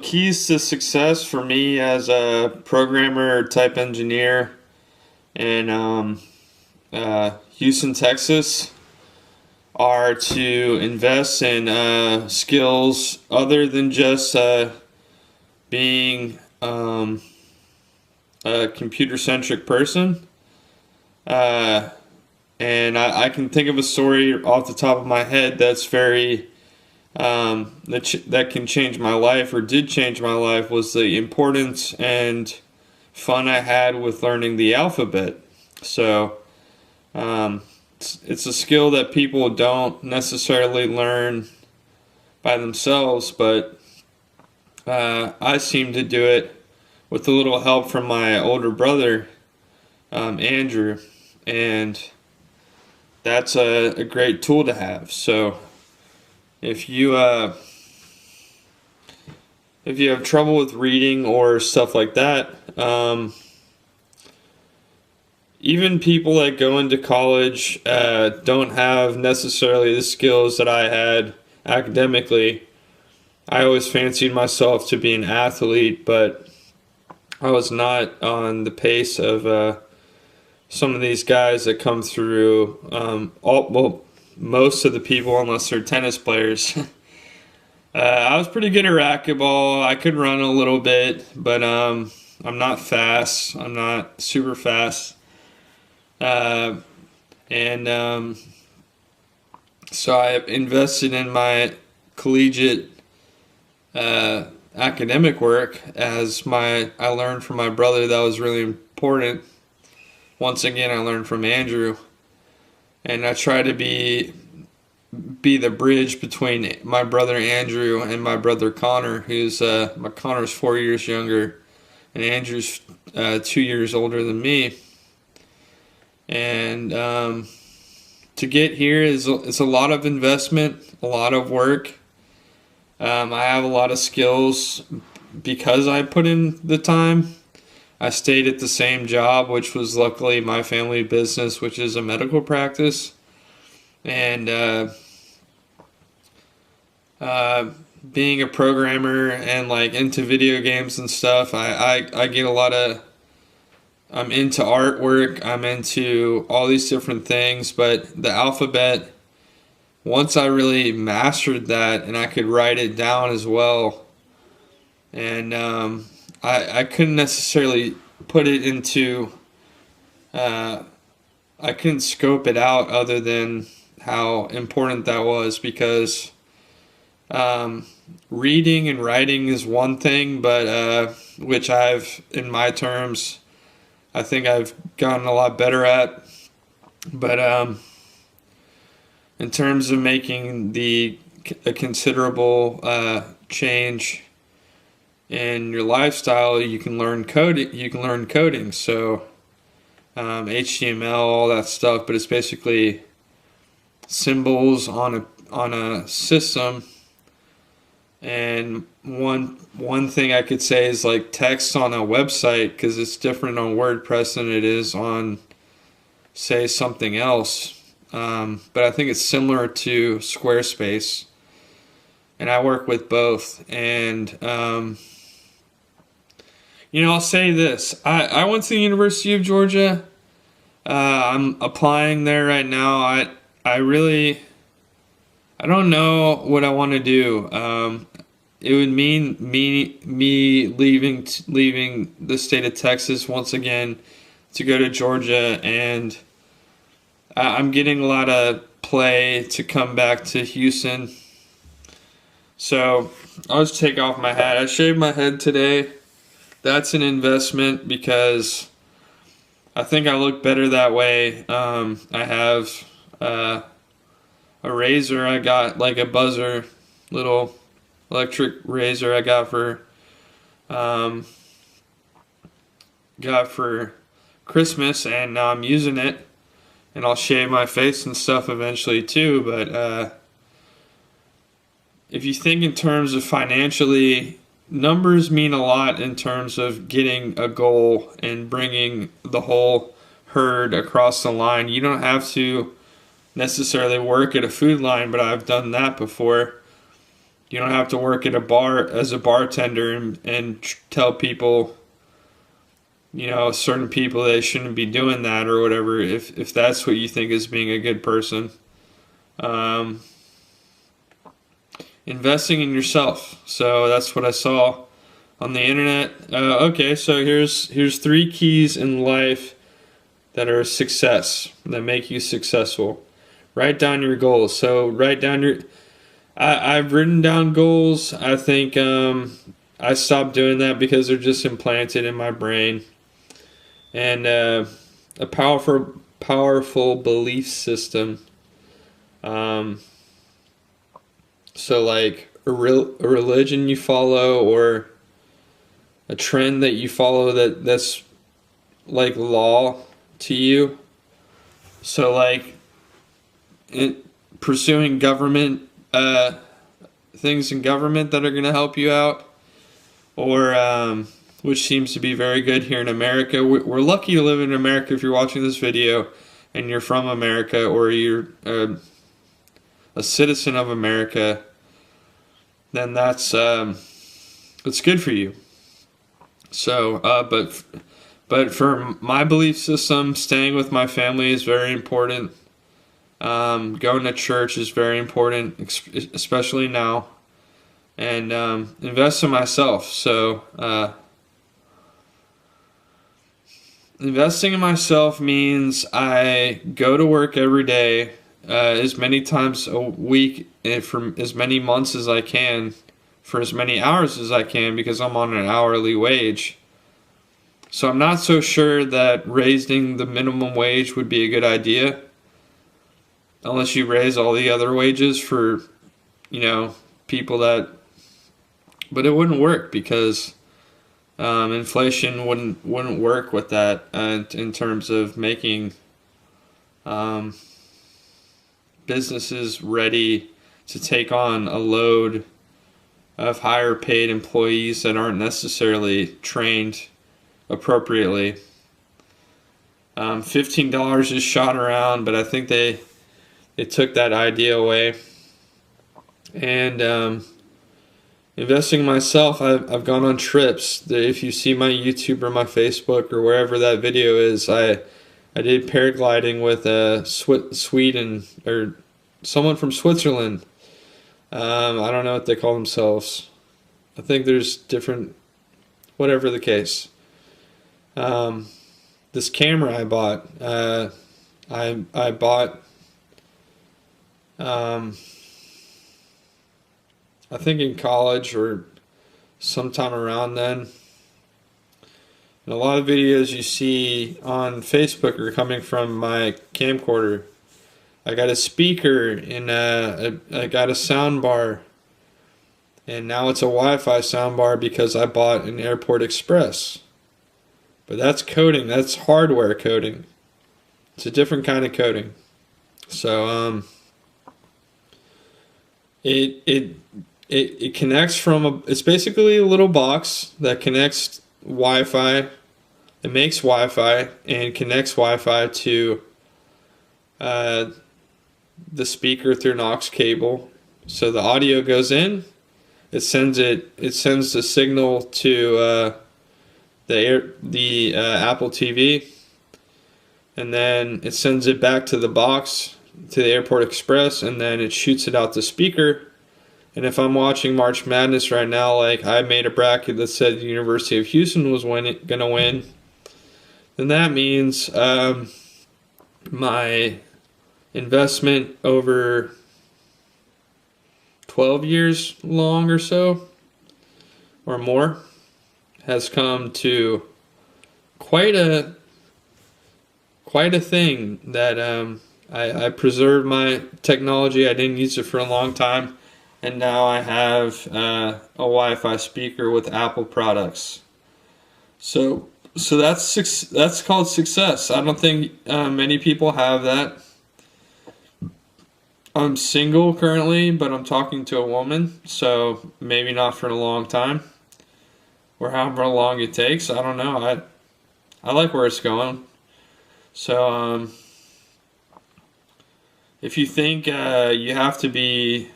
Keys to success for me as a programmer type engineer in Houston, Texas, are to invest in skills other than just being a computer centric person. Uh, and I can think of a story off the top of my head that's very that can change my life or did change my life, was the importance and fun I had with learning the alphabet. So it's a skill that people don't necessarily learn by themselves, but I seem to do it with a little help from my older brother, Andrew, and that's a great tool to have. So if you if you have trouble with reading or stuff like that, even people that go into college don't have necessarily the skills that I had academically. I always fancied myself to be an athlete, but I was not on the pace of some of these guys that come through. Most of the people, unless they're tennis players. I was pretty good at racquetball. I could run a little bit, but I'm not fast. I'm not super fast. And so I invested in my collegiate academic work as I learned from my brother that was really important. Once again, I learned from Andrew, and I try to be the bridge between my brother Andrew and my brother Connor, who's my Connor's 4 years younger, and Andrew's 2 years older than me. And to get here is it's a lot of investment, a lot of work. I have a lot of skills because I put in the time. I stayed at the same job, which was luckily my family business, which is a medical practice. And being a programmer and like into video games and stuff, I get a lot of. I'm into artwork. I'm into all these different things, but the alphabet, once I really mastered that and I could write it down as well, and I couldn't necessarily put it into, I couldn't scope it out other than how important that was, because reading and writing is one thing, but which I've, in my terms, I think I've gotten a lot better at. But in terms of making a considerable change in your lifestyle, you can learn coding. You can learn coding. So HTML, all that stuff. But it's basically symbols on a system. And one thing I could say is like text on a website, because it's different on WordPress than it is on, say, something else. But I think it's similar to Squarespace, and I work with both. And I'll say this: I went to the University of Georgia. I'm applying there right now. I don't know what I want to do. It would mean me leaving the state of Texas once again to go to Georgia, and I'm getting a lot of play to come back to Houston. So I'll just take off my hat. I shaved my head today. That's an investment because I think I look better that way. I have a razor I got, like a buzzer, little electric razor I got for Christmas, and now I'm using it, and I'll shave my face and stuff eventually too. But if you think in terms of financially, numbers mean a lot in terms of getting a goal and bringing the whole herd across the line. You don't have to necessarily work at a food line, but I've done that before. You don't have to work at a bar as a bartender and tell people, certain people they shouldn't be doing that or whatever, if that's what you think is being a good person. Investing in yourself. So that's what I saw on the internet. Okay, so here's 3 keys in life that are a success, that make you successful. Write down your goals. So write down I've written down goals. I think I stopped doing that because they're just implanted in my brain. And a powerful belief system. So like a religion you follow, or a trend that you follow that's like law to you. So like pursuing government things in government that are going to help you out, or which seems to be very good here in America. We're lucky to live in America. If you're watching this video and you're from America, or you're a citizen of America, then that's good for you. So, but for my belief system, staying with my family is very important. Going to church is very important, especially now. And invest in myself. So, investing in myself means I go to work every day, as many times a week, and for as many months as I can, for as many hours as I can, because I'm on an hourly wage. So I'm not so sure that raising the minimum wage would be a good idea, unless you raise all the other wages for, people that, but it wouldn't work because inflation wouldn't work with that in terms of making businesses ready to take on a load of higher paid employees that aren't necessarily trained appropriately. $15 is shot around, but I think they took that idea away. And investing in myself, I've gone on trips. If you see my YouTube or my Facebook or wherever that video is, I did paragliding with Sweden, or someone from Switzerland. I don't know what they call themselves. I think there's different, whatever the case. This camera I bought, I bought, I think in college or sometime around then. And a lot of videos you see on Facebook are coming from my camcorder. I got a speaker and I got a sound bar. And now it's a Wi-Fi sound bar because I bought an Airport Express. But that's coding. That's hardware coding. It's a different kind of coding. So it connects from it's basically a little box that connects Wi-Fi. It makes Wi-Fi and connects Wi-Fi to the speaker through an aux cable. So the audio goes in. It sends the signal to the Apple TV, and then it sends it back to the box, to the Airport Express, and then it shoots it out the speaker. And if I'm watching March Madness right now, like I made a bracket that said the University of Houston was gonna win, then that means my investment over 12 years long or so, or more, has come to quite a thing that I preserved my technology. I didn't use it for a long time, and now I have a Wi-Fi speaker with Apple products. So that's called success. I don't think many people have that. I'm single currently, but I'm talking to a woman, so maybe not for a long time, or however long it takes. I don't know. I like where it's going. So if you think you have to be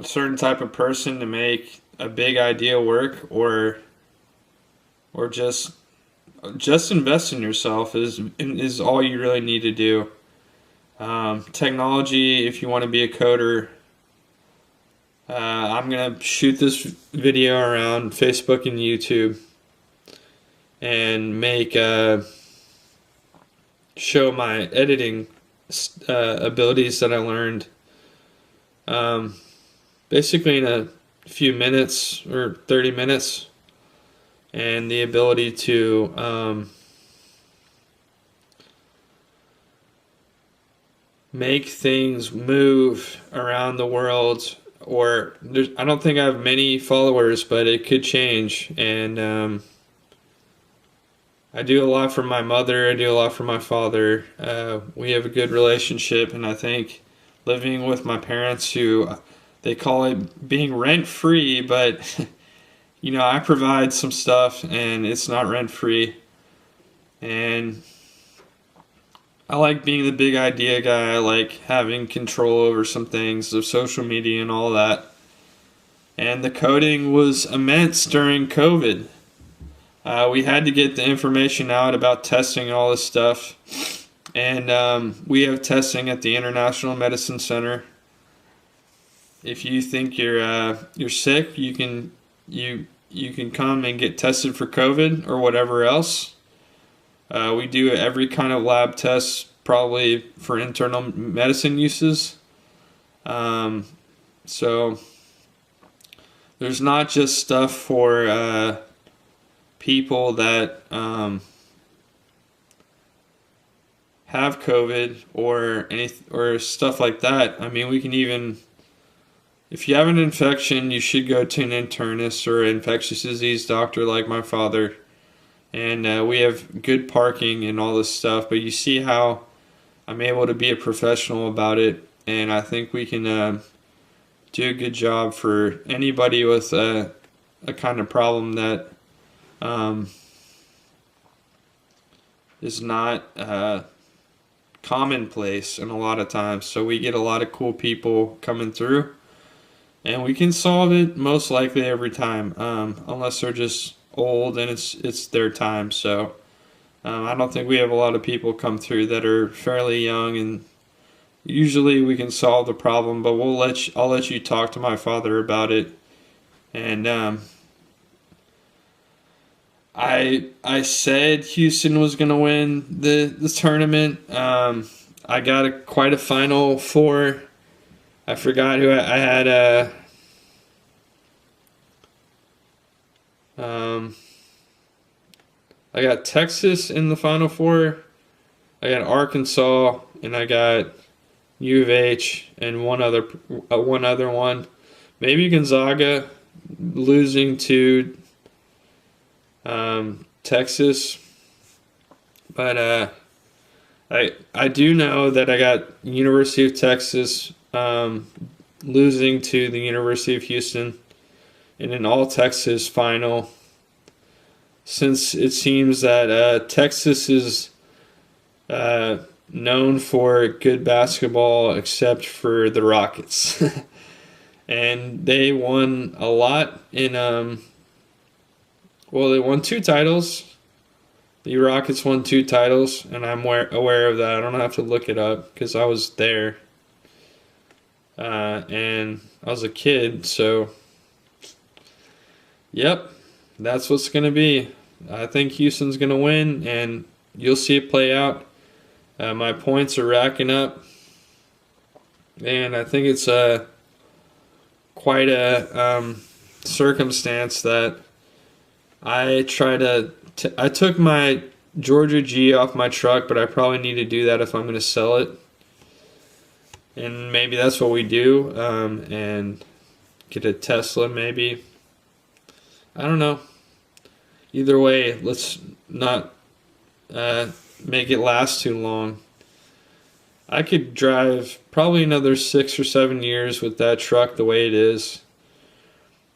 a certain type of person to make a big idea work, or just invest in yourself is all you really need to do. Technology, if you want to be a coder, I'm gonna shoot this video around Facebook and YouTube and make show my editing abilities that I learned basically in a few minutes or 30 minutes, and the ability to make things move around the world. Or I don't think I have many followers, but it could change. And I do a lot for my mother. I do a lot for my father. We have a good relationship, and I think living with my parents, who they call it being rent free, but I provide some stuff, and it's not rent free. And I like being the big idea guy. I like having control over some things of social media and all that. And the coding was immense during COVID. We had to get the information out about testing and all this stuff. And we have testing at the International Medicine Center. If you think you're sick, you can come and get tested for COVID or whatever else. We do every kind of lab test, probably for internal medicine uses. So there's not just stuff for people that have COVID or stuff like that. I mean, we can even, if you have an infection, you should go to an internist or an infectious disease doctor like my father. And we have good parking and all this stuff, but you see how I'm able to be a professional about it, and I think we can do a good job for anybody with a kind of problem that is not commonplace in a lot of times. So we get a lot of cool people coming through, and we can solve it most likely every time, unless they're just old and it's their time. So I don't think we have a lot of people come through that are fairly young, and usually we can solve the problem. But I'll let you talk to my father about it. And I said Houston was gonna win the tournament. I got quite a Final Four. I forgot who I had. I got Texas in the Final Four. I got Arkansas, and I got U of H, and one other one. Maybe Gonzaga losing to Texas. But I do know that I got University of Texas losing to the University of Houston in an all-Texas final, since it seems that Texas is known for good basketball except for the Rockets. And they won a lot in, they won 2 titles. The Rockets won 2 titles, and I'm aware of that. I don't have to look it up because I was there. And I was a kid, so yep, that's what's going to be. I think Houston's going to win, and you'll see it play out. My points are racking up, and I think it's quite a circumstance that I I took my Georgia G off my truck, but I probably need to do that if I'm going to sell it. And maybe that's what we do, and get a Tesla maybe. I don't know. Either way, let's not make it last too long. I could drive probably another 6 or 7 years with that truck the way it is.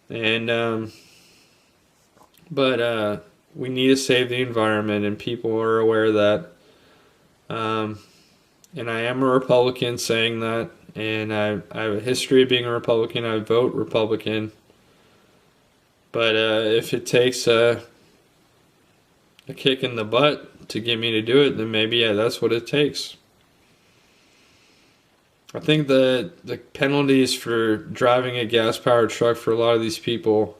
And but we need to save the environment, and people are aware of that. And I am a Republican saying that, and I have a history of being a Republican. I vote Republican. But if it takes a kick in the butt to get me to do it, then maybe that's what it takes. I think the penalties for driving a gas-powered truck for a lot of these people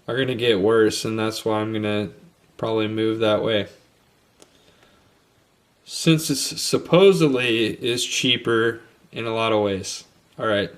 are going to get worse, and that's why I'm going to probably move that way. Since it supposedly is cheaper in a lot of ways. All right.